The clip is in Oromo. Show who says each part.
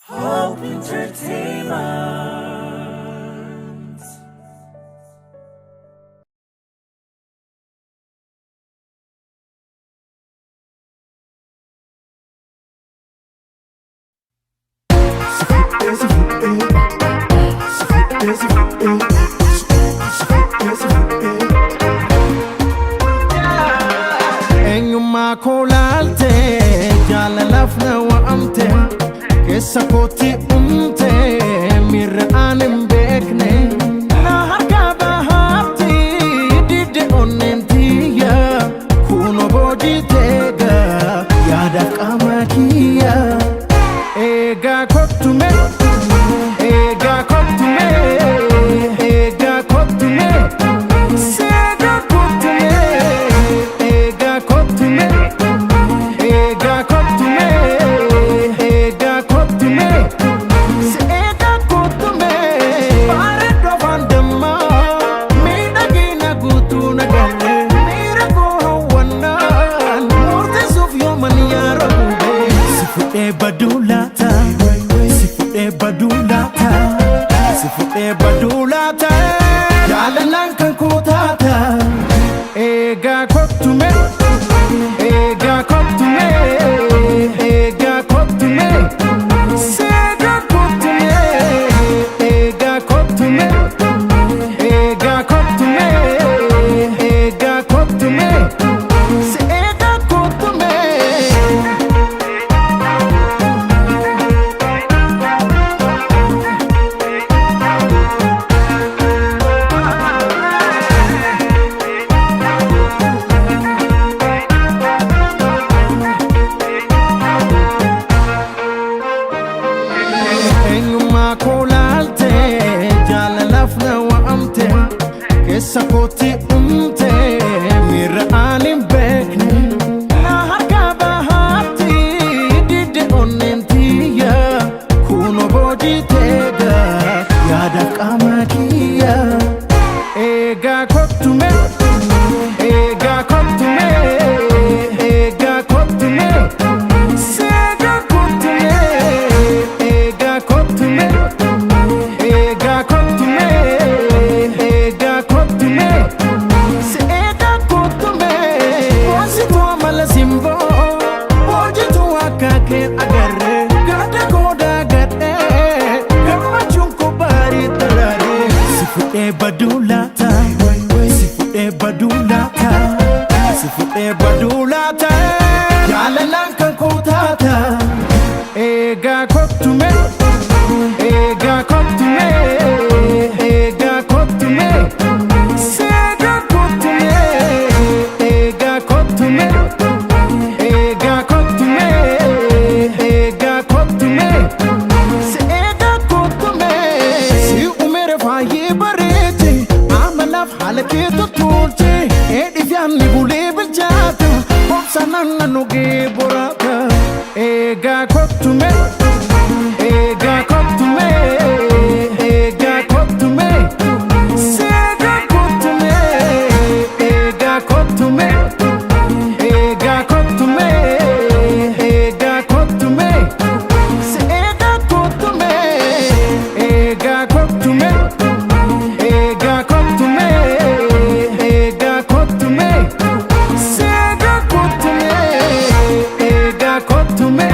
Speaker 1: Hope Entertainment.
Speaker 2: Eenyummaa koo laaltee jaalalaaf na waamte keessa kootti dhumte miirri aan hin beekne na harkaa bahaatti didde onneen tiyya kunoo boojii teega yaadaaf qaama kiyya eegaa kottume eegaa kottume eegaa kottume seegaa kottume eegaa kottume eegaa kottume eegaa kottume seegaa kottume bareeddoo vandammaa miidhagina guutuu nagalle miira koo hawwannaan murteessuuf yooman yaara gubee si fudhee baduu laata si fudhee baduu laata si fudhee baduu laata jaalalaan kan koo taata eegaa kottume eegaa kottume eegaa kottume seegaa kottume eegaa kottume eegaa kottume eegaa kottume seegaa kottume. Eenyummaa koo laaltee jaalalaaf na waamte keessa kootti dhumte miirri aan hin beekne na harkaa bahaatti didde onneen tiyya kunoo boojii teega yaadaaf qaama kiyya eegaa kottume eegaa kottume eegaa kottume seegaa kottume eegaa kottume eegaa kottume eegaa kottume seegaa kottume boonsituu amala simboo hojjetuu akka kee agarre gadda goodaa gadhee gammachuun koo baarii daraaree si fudhee baduu laata si fudhee baduu laata si fudhee baduu laata jaalalaan kan koo taata eegaa kottume eegaa kottume eegaa kottume seegaa kottume eegaa kottume eegaa kottume eegaa kottume seegaa kottume si umere faayee bareete amalaaf haala kee tolche eedhiif yaadni bulee bilchaata obsanaan nanugee boraata eegaa kottume eegaa kottume eegaa kottume seegaa kottume eegaa kottume eegaa kottume eegaa kottume seegaa kottume eegaa kottume eegaa kottume eegaa kottume seegaa kottume eegaa kottume